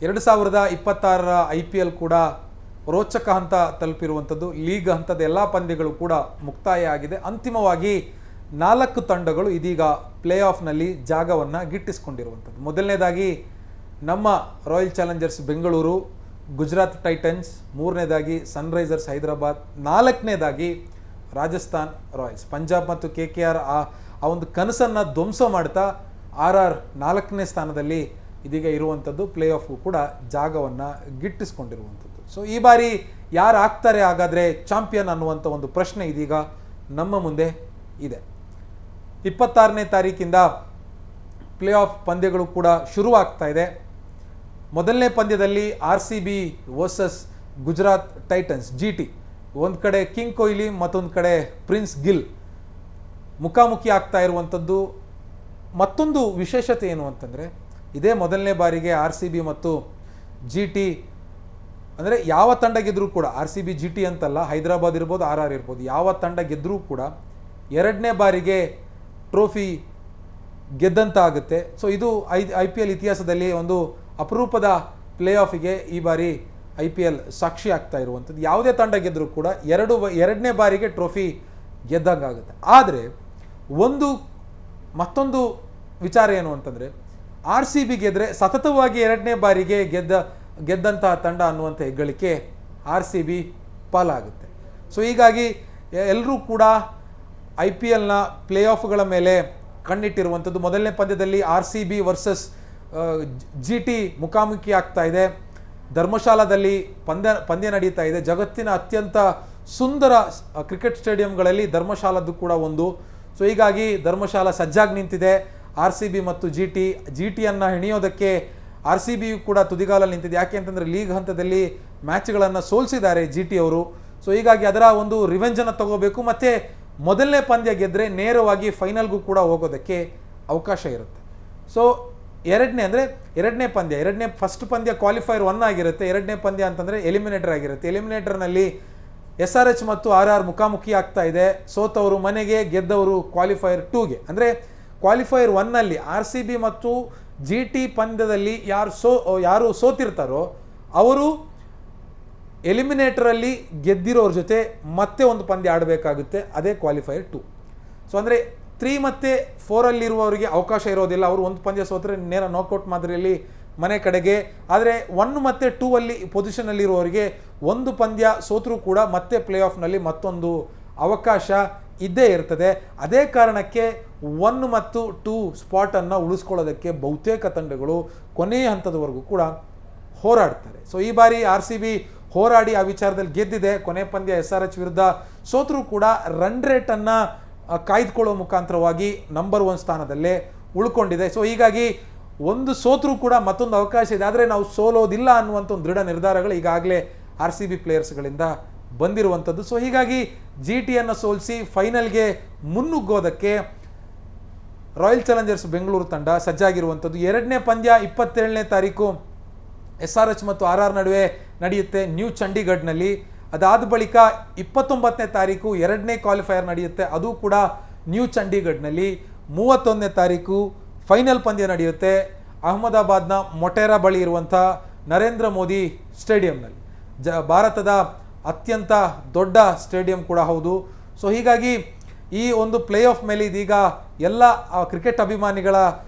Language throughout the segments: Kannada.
2026 IPL ಕೂಡ ರೋಚಕ ಹಂತ ತಲುಪಿರುವಂಥದ್ದು. ಲೀಗ್ ಹಂತದ ಎಲ್ಲ ಪಂದ್ಯಗಳು ಕೂಡ ಮುಕ್ತಾಯ ಆಗಿದೆ. ಅಂತಿಮವಾಗಿ 4 ತಂಡಗಳು ಇದೀಗ ಪ್ಲೇ ಆಫ್ನಲ್ಲಿ ಜಾಗವನ್ನು ಗಿಟ್ಟಿಸಿಕೊಂಡಿರುವಂಥದ್ದು. ಮೊದಲನೇದಾಗಿ ನಮ್ಮ royal Challengers Bengaluru, Gujarat Titans, ಮೂರನೇದಾಗಿ ಸನ್ರೈಸರ್ಸ್ ಹೈದರಾಬಾದ್, ನಾಲ್ಕನೇದಾಗಿ ರಾಜಸ್ಥಾನ್ ರಾಯಲ್ಸ್. ಪಂಜಾಬ್ ಮತ್ತು KKR ಆ ಒಂದು ಕನಸನ್ನು ಧ್ವಂಸ ಮಾಡ್ತಾ RR 4ನೇ ಸ್ಥಾನದಲ್ಲಿ ಇದೀಗ ಇರುವಂಥದ್ದು. ಪ್ಲೇ ಆಫ್ಗೂ ಕೂಡ ಜಾಗವನ್ನು ಗಿಟ್ಟಿಸ್ಕೊಂಡಿರುವಂಥದ್ದು. ಸೊ ಈ ಬಾರಿ ಯಾರು ಆಗ್ತಾರೆ ಹಾಗಾದರೆ ಚಾಂಪಿಯನ್ ಅನ್ನುವಂಥ ಒಂದು ಪ್ರಶ್ನೆ ಇದೀಗ ನಮ್ಮ ಮುಂದೆ ಇದೆ. 26ನೇ ತಾರೀಕಿಂದ ಪ್ಲೇ ಆಫ್ ಪಂದ್ಯಗಳು ಕೂಡ ಶುರುವಾಗ್ತಾ ಇದೆ. ಮೊದಲನೇ ಪಂದ್ಯದಲ್ಲಿ RCB versus Gujarat Titans GT. ಒಂದು ಕಡೆ ಕಿಂಗ್ ಕೊಹ್ಲಿ, ಮತ್ತೊಂದು ಕಡೆ ಪ್ರಿನ್ಸ್ ಗಿಲ್ ಮುಖಾಮುಖಿ ಆಗ್ತಾ ಇರುವಂಥದ್ದು. ಮತ್ತೊಂದು ವಿಶೇಷತೆ ಏನು ಅಂತಂದರೆ, ಇದೇ ಮೊದಲನೇ ಬಾರಿಗೆ RCB ಮತ್ತು GT ಅಂದರೆ ಯಾವ ತಂಡ ಗೆದ್ದರೂ ಕೂಡ, RCB GT ಅಂತಲ್ಲ, ಹೈದರಾಬಾದ್ ಇರ್ಬೋದು, RR ಇರ್ಬೋದು, ಯಾವ ತಂಡ ಗೆದ್ದರೂ ಕೂಡ ಎರಡನೇ ಬಾರಿಗೆ ಟ್ರೋಫಿ ಗೆದ್ದಂತ ಆಗುತ್ತೆ. ಸೊ ಇದು IPL ಇತಿಹಾಸದಲ್ಲಿ ಒಂದು ಅಪರೂಪದ ಪ್ಲೇ ಆಫಿಗೆ ಈ ಬಾರಿ IPL ಸಾಕ್ಷಿ ಆಗ್ತಾ ಇರುವಂಥದ್ದು. ಯಾವುದೇ ತಂಡ ಗೆದ್ದರೂ ಕೂಡ ಎರಡನೇ ಬಾರಿಗೆ ಟ್ರೋಫಿ ಗೆದ್ದಂಗಾಗುತ್ತೆ. ಆದರೆ ಮತ್ತೊಂದು ವಿಚಾರ ಏನು ಅಂತಂದರೆ, RCB ಗೆದ್ದರೆ ಸತತವಾಗಿ ಎರಡನೇ ಬಾರಿಗೆ ಗೆದ್ದಂತಹ ತಂಡ ಅನ್ನುವಂಥ ಹೆಗ್ಗಳಿಕೆ RCB ಪಾಲಾಗುತ್ತೆ. ಸೊ ಹೀಗಾಗಿ ಎಲ್ಲರೂ ಕೂಡ IPLನ ಪ್ಲೇ ಆಫ್ಗಳ ಮೇಲೆ ಕಣ್ಣಿಟ್ಟಿರುವಂಥದ್ದು. ಮೊದಲನೇ ಪಂದ್ಯದಲ್ಲಿ RCB ವರ್ಸಸ್ GT ಮುಖಾಮುಖಿ ಆಗ್ತಾ ಇದೆ. ಧರ್ಮಶಾಲಾದಲ್ಲಿ ಪಂದ್ಯ ನಡೀತಾ ಇದೆ. ಜಗತ್ತಿನ ಅತ್ಯಂತ ಸುಂದರ ಕ್ರಿಕೆಟ್ ಸ್ಟೇಡಿಯಂಗಳಲ್ಲಿ ಧರ್ಮಶಾಲದ್ದು ಕೂಡ ಒಂದು. ಸೊ ಹೀಗಾಗಿ ಧರ್ಮಶಾಲಾ ಸಜ್ಜಾಗಿ ನಿಂತಿದೆ. RCB ಮತ್ತು GTಯನ್ನು ಹೆಣಿಯೋದಕ್ಕೆ RCB ಕೂಡ ತುದಿಗಾಲಲ್ಲಿ ನಿಂತಿದೆ. ಯಾಕೆ ಅಂತಂದರೆ ಲೀಗ್ ಹಂತದಲ್ಲಿ ಮ್ಯಾಚ್ಗಳನ್ನು ಸೋಲಿಸಿದ್ದಾರೆ GT ಅವರು. ಸೊ ಹೀಗಾಗಿ ಅದರ ಒಂದು ರಿವೆಂಜನ್ನು ತಗೋಬೇಕು. ಮತ್ತು ಮೊದಲನೇ ಪಂದ್ಯ ಗೆದ್ದರೆ ನೇರವಾಗಿ ಫೈನಲ್ಗೂ ಕೂಡ ಹೋಗೋದಕ್ಕೆ ಅವಕಾಶ ಇರುತ್ತೆ. ಸೊ ಫಸ್ಟ್ ಪಂದ್ಯ ಕ್ವಾಲಿಫೈರ್ 1 ಆಗಿರುತ್ತೆ. ಎರಡನೇ ಪಂದ್ಯ ಅಂತಂದರೆ ಎಲಿಮಿನೇಟರ್ ಆಗಿರುತ್ತೆ. ಎಲಿಮಿನೇಟರ್ನಲ್ಲಿ SRH ಮತ್ತು RR ಮುಖಾಮುಖಿ ಆಗ್ತಾ ಇದೆ. ಸೋತವರು ಮನೆಗೆ, ಗೆದ್ದವರು ಕ್ವಾಲಿಫೈರ್ 2ಗೆ. ಅಂದರೆ ಕ್ವಾಲಿಫೈರ್ 1ನಲ್ಲಿ RCB ಮತ್ತು GT ಪಂದ್ಯದಲ್ಲಿ ಯಾರು ಸೋತಿರ್ತಾರೋ ಅವರು ಎಲಿಮಿನೇಟರಲ್ಲಿ ಗೆದ್ದಿರೋರ ಜೊತೆ ಮತ್ತೆ ಒಂದು ಪಂದ್ಯ ಆಡಬೇಕಾಗುತ್ತೆ. ಅದೇ ಕ್ವಾಲಿಫೈರ್ 2. ಸೊ ಅಂದರೆ 3 ಮತ್ತು 4ಅಲ್ಲಿರುವವರಿಗೆ ಅವಕಾಶ ಇರೋದಿಲ್ಲ. ಅವರು ಒಂದು ಪಂದ್ಯ ಸೋತರೆ ನೇರ ನಾಕೌಟ್ ಮಾದರಿಯಲ್ಲಿ ಮನೆ ಕಡೆಗೆ. ಆದರೆ 1 ಮತ್ತು 2 ಅಲ್ಲಿ ಪೊಸಿಷನಲ್ಲಿರುವವರಿಗೆ ಒಂದು ಪಂದ್ಯ ಸೋತರೂ ಕೂಡ ಮತ್ತೆ ಪ್ಲೇ ಆಫ್ನಲ್ಲಿ ಮತ್ತೊಂದು ಅವಕಾಶ ಇದ್ದೇ ಇರ್ತದೆ. ಅದೇ ಕಾರಣಕ್ಕೆ 1 ಮತ್ತು 2 ಸ್ಪಾಟನ್ನು ಉಳಿಸ್ಕೊಳ್ಳೋದಕ್ಕೆ ಬಹುತೇಕ ತಂಡಗಳು ಕೊನೆಯ ಹಂತದವರೆಗೂ ಕೂಡ ಹೋರಾಡ್ತಾರೆ. ಸೊ ಈ ಬಾರಿ RCB ಹೋರಾಡಿ ಆ ವಿಚಾರದಲ್ಲಿ ಗೆದ್ದಿದೆ. ಕೊನೆ ಪಂದ್ಯ SRH ವಿರುದ್ಧ ಸೋತರೂ ಕೂಡ ರನ್ ರೇಟನ್ನು ಕಾಯ್ದುಕೊಳ್ಳೋ ಮುಖಾಂತರವಾಗಿ ನಂಬರ್ 1 ಸ್ಥಾನದಲ್ಲೇ ಉಳ್ಕೊಂಡಿದೆ. ಸೊ ಹೀಗಾಗಿ ಒಂದು ಸೋತರೂ ಕೂಡ ಮತ್ತೊಂದು ಅವಕಾಶ ಇದೆ. ಆದರೆ ನಾವು ಸೋಲೋದಿಲ್ಲ ಅನ್ನುವಂಥ ಒಂದು ದೃಢ ನಿರ್ಧಾರಗಳು ಈಗಾಗಲೇ RCB ಪ್ಲೇಯರ್ಸ್ಗಳಿಂದ ಬಂದಿರುವಂಥದ್ದು. ಸೊ ಹೀಗಾಗಿ GTಯನ್ನು ಸೋಲಿಸಿ ಫೈನಲ್ಗೆ ಮುನ್ನುಗ್ಗೋದಕ್ಕೆ ರಾಯಲ್ ಚಾಲೆಂಜರ್ಸ್ ಬೆಂಗಳೂರು ತಂಡ ಸಜ್ಜಾಗಿರುವಂಥದ್ದು. ಎರಡನೇ ಪಂದ್ಯ 27ನೇ ತಾರೀಕು SRH ಮತ್ತು RR ನಡುವೆ ನಡೆಯುತ್ತೆ ನ್ಯೂ ಚಂಡೀಗಢ್ನಲ್ಲಿ. ಅದಾದ ಬಳಿಕ 29ನೇ ತಾರೀಕು ಎರಡನೇ ಕ್ವಾಲಿಫೈಯರ್ ನಡೆಯುತ್ತೆ, ಅದು ಕೂಡ ನ್ಯೂ ಚಂಡೀಗಢ್ನಲ್ಲಿ. 31ನೇ ತಾರೀಕು ಫೈನಲ್ ಪಂದ್ಯ ನಡೆಯುತ್ತೆ ಅಹಮದಾಬಾದ್ನ ಮೊಟೇರಾ ಬಳಿ ಇರುವಂಥ ನರೇಂದ್ರ ಮೋದಿ ಸ್ಟೇಡಿಯಂನಲ್ಲಿ. ಭಾರತದ ಅತ್ಯಂತ ದೊಡ್ಡ ಸ್ಟೇಡಿಯಂ ಕೂಡ ಹೌದು. ಸೊ ಹೀಗಾಗಿ ಈ ಒಂದು ಪ್ಲೇ ಆಫ್ ಮೇಲೆ ಇದೀಗ ಎಲ್ಲ ಕ್ರಿಕೆಟ್ ಅಭಿಮಾನಿಗಳ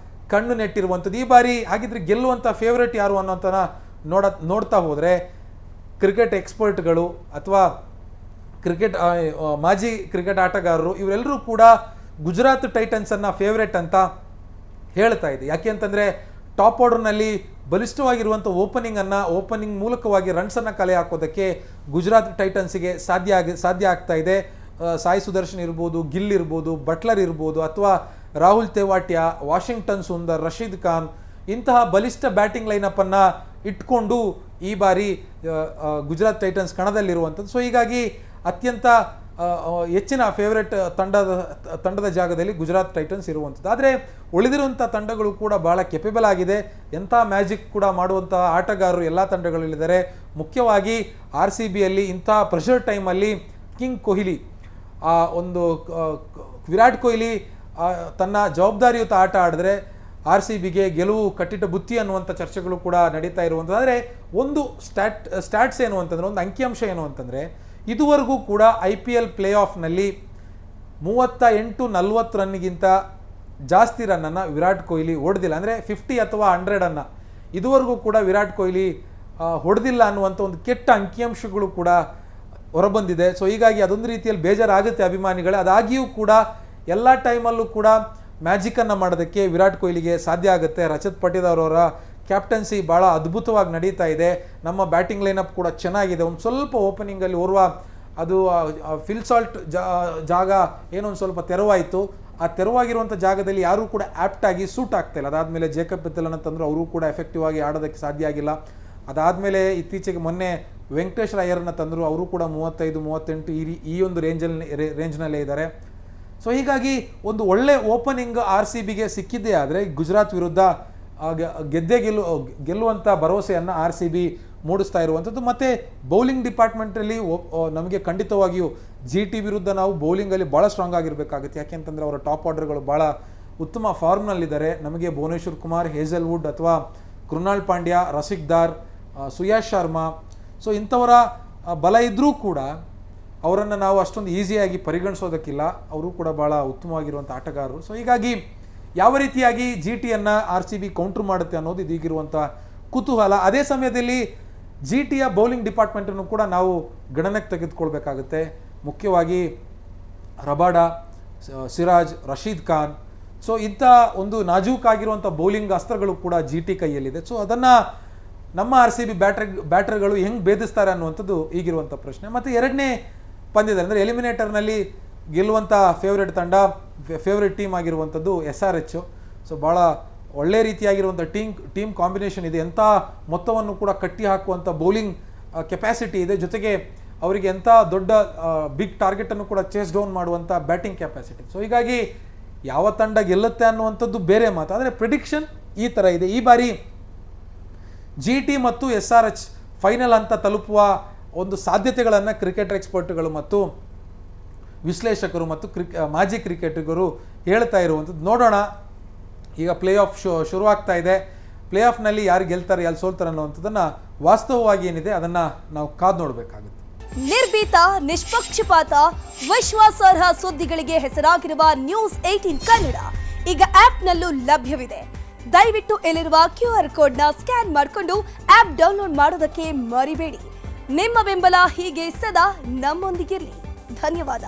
ಕಣ್ಣು ನೆಟ್ಟಿರುವಂಥದ್ದು. ಈ ಬಾರಿ ಹಾಗಿದ್ರೆ ಗೆಲ್ಲುವಂಥ ಫೇವ್ರೇಟ್ ಯಾರು ಅನ್ನೋಂಥ ನೋಡ್ತಾ ಹೋದರೆ ಕ್ರಿಕೆಟ್ ಎಕ್ಸ್ಪರ್ಟ್ಗಳು ಅಥವಾ ಮಾಜಿ ಕ್ರಿಕೆಟ್ ಆಟಗಾರರು ಇವರೆಲ್ಲರೂ ಕೂಡ ಗುಜರಾತ್ ಟೈಟನ್ಸನ್ನು ಫೇವ್ರೇಟ್ ಅಂತ ಹೇಳ್ತಾ ಇದೆ. ಯಾಕೆ ಅಂತಂದರೆ ಟಾಪ್ ಆರ್ಡರ್ನಲ್ಲಿ ಬಲಿಷ್ಠವಾಗಿರುವಂಥ ಓಪನಿಂಗ್ ಮೂಲಕವಾಗಿ ರನ್ಸನ್ನು ಕಲೆ ಹಾಕೋದಕ್ಕೆ ಗುಜರಾತ್ ಟೈಟನ್ಸಿಗೆ ಸಾಧ್ಯ ಆಗ್ತಾ ಇದೆ. ಸಾಯಿ ಸುದರ್ಶನ್ ಇರ್ಬೋದು, ಗಿಲ್ ಇರ್ಬೋದು, ಬಟ್ಲರ್ ಇರ್ಬೋದು, ಅಥವಾ ರಾಹುಲ್ ತೆವಾಟಿಯಾ, ವಾಷಿಂಗ್ಟನ್ ಸುಂದರ್, ರಶೀದ್ ಖಾನ್ ಇಂತಹ ಬಲಿಷ್ಠ ಬ್ಯಾಟಿಂಗ್ ಲೈನಪ್ಪನ್ನು ಇಟ್ಕೊಂಡು ಈ ಬಾರಿ ಗುಜರಾತ್ ಟೈಟನ್ಸ್ ಕಣದಲ್ಲಿರುವಂಥದ್ದು. ಸೊ ಹೀಗಾಗಿ ಅತ್ಯಂತ ಹೆಚ್ಚಿನ ಫೇವ್ರೆಟ್ ತಂಡದ ಜಾಗದಲ್ಲಿ ಗುಜರಾತ್ ಟೈಟನ್ಸ್ ಇರುವಂಥದ್ದು. ಆದರೆ ಉಳಿದಿರುವಂಥ ತಂಡಗಳು ಕೂಡ ಭಾಳ ಕೆಪೇಬಲ್ ಆಗಿದೆ. ಎಂಥ ಮ್ಯಾಜಿಕ್ ಕೂಡ ಮಾಡುವಂಥ ಆಟಗಾರರು ಎಲ್ಲ ತಂಡಗಳಲ್ಲಿದ್ದಾರೆ. ಮುಖ್ಯವಾಗಿ RCBಯಲ್ಲಿ ಇಂಥ ಪ್ರೆಷರ್ ಟೈಮಲ್ಲಿ ಕಿಂಗ್ ಕೊಹ್ಲಿ, ವಿರಾಟ್ ಕೊಹ್ಲಿ ತನ್ನ ಜವಾಬ್ದಾರಿಯುತ ಆಟ ಆಡಿದ್ರೆ RCBಗೆ ಗೆಲುವು ಕಟ್ಟಿಟ ಬುತ್ತಿ ಅನ್ನುವಂಥ ಚರ್ಚೆಗಳು ಕೂಡ ನಡೀತಾ ಇರುವಂಥದ್ದು. ಆದರೆ ಒಂದು ಸ್ಟ್ಯಾಟ್ಸ್ ಏನು ಅಂತಂದರೆ, ಒಂದು ಅಂಕಿಅಂಶ ಏನು ಅಂತಂದರೆ, ಇದುವರೆಗೂ ಕೂಡ IPL ಪ್ಲೇ ಆಫ್ನಲ್ಲಿ 38-40 ರನ್ನಿಗಿಂತ ಜಾಸ್ತಿ ರನ್ನನ್ನು ವಿರಾಟ್ ಕೊಹ್ಲಿ ಹೊಡೆದಿಲ್ಲ. ಅಂದರೆ 50 ಅಥವಾ 100 ಇದುವರೆಗೂ ಕೂಡ ವಿರಾಟ್ ಕೊಹ್ಲಿ ಹೊಡೆದಿಲ್ಲ ಅನ್ನುವಂಥ ಒಂದು ಕೆಟ್ಟ ಅಂಕಿಅಂಶಗಳು ಕೂಡ ಹೊರಬಂದಿದೆ. ಸೊ ಹೀಗಾಗಿ ಅದೊಂದು ರೀತಿಯಲ್ಲಿ ಬೇಜಾರಾಗುತ್ತೆ ಅಭಿಮಾನಿಗಳೇ. ಅದಾಗಿಯೂ ಕೂಡ ಎಲ್ಲ ಟೈಮಲ್ಲೂ ಕೂಡ ಮ್ಯಾಜಿಕನ್ನು ಮಾಡೋದಕ್ಕೆ ವಿರಾಟ್ ಕೊಹ್ಲಿಗೆ ಸಾಧ್ಯ ಆಗುತ್ತೆ. ರಜತ್ ಪಟಿದಾರ್ ಅವರ ಕ್ಯಾಪ್ಟನ್ಸಿ ಭಾಳ ಅದ್ಭುತವಾಗಿ ನಡೀತಾ ಇದೆ. ನಮ್ಮ ಬ್ಯಾಟಿಂಗ್ ಲೈನಪ್ ಕೂಡ ಚೆನ್ನಾಗಿದೆ. ಒಂದು ಸ್ವಲ್ಪ ಓಪನಿಂಗಲ್ಲಿ ಅದು ಫಿಲ್ ಸಾಲ್ಟ್ ಜಾಗ ಏನೋ ಒಂದು ಸ್ವಲ್ಪ ತೆರವಾಯಿತು. ಆ ತೆರವಾಗಿರುವಂಥ ಜಾಗದಲ್ಲಿ ಯಾರೂ ಕೂಡ ಆ್ಯಪ್ಟಾಗಿ ಸೂಟ್ ಆಗ್ತಾಯಿಲ್ಲ. ಅದಾದಮೇಲೆ ಜೇಕಬ್ ಬೆಥೆಲನ್ನು ತಂದರು, ಅವರು ಕೂಡ ಎಫೆಕ್ಟಿವ್ ಆಗಿ ಆಡೋದಕ್ಕೆ ಸಾಧ್ಯ ಆಗಿಲ್ಲ. ಅದಾದಮೇಲೆ ಇತ್ತೀಚೆಗೆ ಮೊನ್ನೆ ವೆಂಕಟೇಶ್ವರ ಅಯ್ಯರನ್ನ ತಂದರು, ಅವರು ಕೂಡ 35-38 ಈ ಒಂದು ರೇಂಜ್ನಲ್ಲೇ ಇದ್ದಾರೆ. ಸೊ ಹೀಗಾಗಿ ಒಂದು ಒಳ್ಳೆ ಓಪನಿಂಗ್ RCBಗೆ ಸಿಕ್ಕಿದ್ದೇ ಆದರೆ ಗುಜರಾತ್ ವಿರುದ್ಧ ಗೆಲ್ಲುವಂಥ ಭರವಸೆಯನ್ನು RCB ಮೂಡಿಸ್ತಾ ಇರುವಂಥದ್ದು. ಮತ್ತು ಬೌಲಿಂಗ್ ಡಿಪಾರ್ಟ್ಮೆಂಟಲ್ಲಿ ನಮಗೆ ಖಂಡಿತವಾಗಿಯೂ GT ವಿರುದ್ಧ ನಾವು ಬೌಲಿಂಗಲ್ಲಿ ಭಾಳ ಸ್ಟ್ರಾಂಗ್ ಆಗಿರಬೇಕಾಗುತ್ತೆ. ಯಾಕೆಂತಂದರೆ ಅವರ ಟಾಪ್ ಆರ್ಡರ್ಗಳು ಭಾಳ ಉತ್ತಮ ಫಾರ್ಮ್ನಲ್ಲಿದ್ದಾರೆ. ನಮಗೆ ಭುವನೇಶ್ವರ್ ಕುಮಾರ್, ಹೇಜಲ್ವುಡ್ ಅಥವಾ ಕೃಣಾಲ್ ಪಾಂಡ್ಯ, ರಸಿಕ್ ದಾರ್, ಸುಯಾಶ್ ಶರ್ಮಾ, ಸೊ ಇಂಥವರ ಬಲ ಇದ್ದರೂ ಕೂಡ ಅವರನ್ನು ನಾವು ಅಷ್ಟೊಂದು ಈಸಿಯಾಗಿ ಪರಿಗಣಿಸೋದಕ್ಕಿಲ್ಲ. ಅವರು ಕೂಡ ಭಾಳ ಉತ್ತಮವಾಗಿರುವಂಥ ಆಟಗಾರರು. ಸೊ ಹೀಗಾಗಿ ಯಾವ ರೀತಿಯಾಗಿ GTಯನ್ನು RCB ಕೌಂಟ್ರ್ ಮಾಡುತ್ತೆ ಅನ್ನೋದು ಇದೀಗಿರುವಂಥ ಕುತೂಹಲ. ಅದೇ ಸಮಯದಲ್ಲಿ GTಯ ಬೌಲಿಂಗ್ ಡಿಪಾರ್ಟ್ಮೆಂಟನ್ನು ಕೂಡ ನಾವು ಗಣನೆಗೆ ತೆಗೆದುಕೊಳ್ಬೇಕಾಗುತ್ತೆ. ಮುಖ್ಯವಾಗಿ ರಬಾಡಾ, ಸಿರಾಜ್, ರಶೀದ್ ಖಾನ್, ಸೊ ಇಂಥ ಒಂದು ನಾಜೂಕಾಗಿರುವಂಥ ಬೌಲಿಂಗ್ ಅಸ್ತ್ರಗಳು ಕೂಡ GT ಕೈಯಲ್ಲಿದೆ. ಸೊ ಅದನ್ನು ನಮ್ಮ RCB ಬ್ಯಾಟರ್ಗಳು ಹೆಂಗೆ ಭೇದಿಸ್ತಾರೆ ಅನ್ನುವಂಥದ್ದು ಈಗಿರುವಂಥ ಪ್ರಶ್ನೆ. ಮತ್ತು ಎರಡನೇ ಪಂದ್ಯದಲ್ಲಿ ಅಂದರೆ ಎಲಿಮಿನೇಟರ್ನಲ್ಲಿ ಗೆಲ್ಲುವಂಥ ಫೇವ್ರೆಟ್ ಟೀಮ್ ಆಗಿರುವಂಥದ್ದು SRH. ಸೊ ಭಾಳ ಒಳ್ಳೆ ರೀತಿಯಾಗಿರುವಂಥ ಟೀಮ್ ಕಾಂಬಿನೇಷನ್ ಇದೆ. ಎಂಥ ಮೊತ್ತವನ್ನು ಕೂಡ ಕಟ್ಟಿ ಹಾಕುವಂಥ ಬೌಲಿಂಗ್ ಕೆಪಾಸಿಟಿ ಇದೆ. ಜೊತೆಗೆ ಅವರಿಗೆ ಎಂಥ ದೊಡ್ಡ ಬಿಗ್ ಟಾರ್ಗೆಟನ್ನು ಕೂಡ ಚೇಸ್ ಡೌನ್ ಮಾಡುವಂಥ ಬ್ಯಾಟಿಂಗ್ ಕೆಪಾಸಿಟಿ. ಸೊ ಹೀಗಾಗಿ ಯಾವ ತಂಡ ಗೆಲ್ಲುತ್ತೆ ಅನ್ನುವಂಥದ್ದು ಬೇರೆ ಮಾತು. ಆದರೆ ಪ್ರಿಡಿಕ್ಷನ್ ಈ ಥರ ಇದೆ. ಈ ಬಾರಿ GT ಮತ್ತು SRH ಫೈನಲ್ ಅಂತ ತಲುಪುವ ಒಂದು ಸಾಧ್ಯತೆಗಳನ್ನು ಕ್ರಿಕೆಟ್ ಎಕ್ಸ್ಪರ್ಟ್ಗಳು ಮತ್ತು ವಿಶ್ಲೇಷಕರು ಮತ್ತು ಮಾಜಿ ಕ್ರಿಕೆಟಿಗರು ಹೇಳ್ತಾ ಇರುವಂಥದ್ದು. ನೋಡೋಣ, ಈಗ ಪ್ಲೇ ಆಫ್ ಶುರುವಾಗ್ತಾ ಇದೆ. ಪ್ಲೇ ಆಫ್ನಲ್ಲಿ ಯಾರು ಗೆಲ್ತಾರೆ, ಯಾರು ಸೋಲ್ತಾರೆ ಅನ್ನುವಂಥದ್ದನ್ನು ವಾಸ್ತವವಾಗಿ ಏನಿದೆ ಅದನ್ನು ನಾವು ಕಾದು ನೋಡಬೇಕಾಗುತ್ತೆ. ನಿರ್ಭೀತ, ನಿಷ್ಪಕ್ಷಪಾತ, ವಿಶ್ವಾಸಾರ್ಹ ಸುದ್ದಿಗಳಿಗೆ ಹೆಸರಾಗಿರುವ ನ್ಯೂಸ್ 18 ಕನ್ನಡ ಈಗ ಆಪ್ನಲ್ಲೂ ಲಭ್ಯವಿದೆ. ದಯವಿಟ್ಟು ಇಲ್ಲಿರುವ QR ಕೋಡ್ನ ಸ್ಕ್ಯಾನ್ ಮಾಡಿಕೊಂಡು ಆಪ್ ಡೌನ್ಲೋಡ್ ಮಾಡೋದಕ್ಕೆ ಮರಿಬೇಡಿ. ನಿಮ್ಮ ಬೆಂಬಲ ಹೀಗೆ ಸದಾ ನಮ್ಮೊಂದಿಗಿರಲಿ. ಧನ್ಯವಾದ.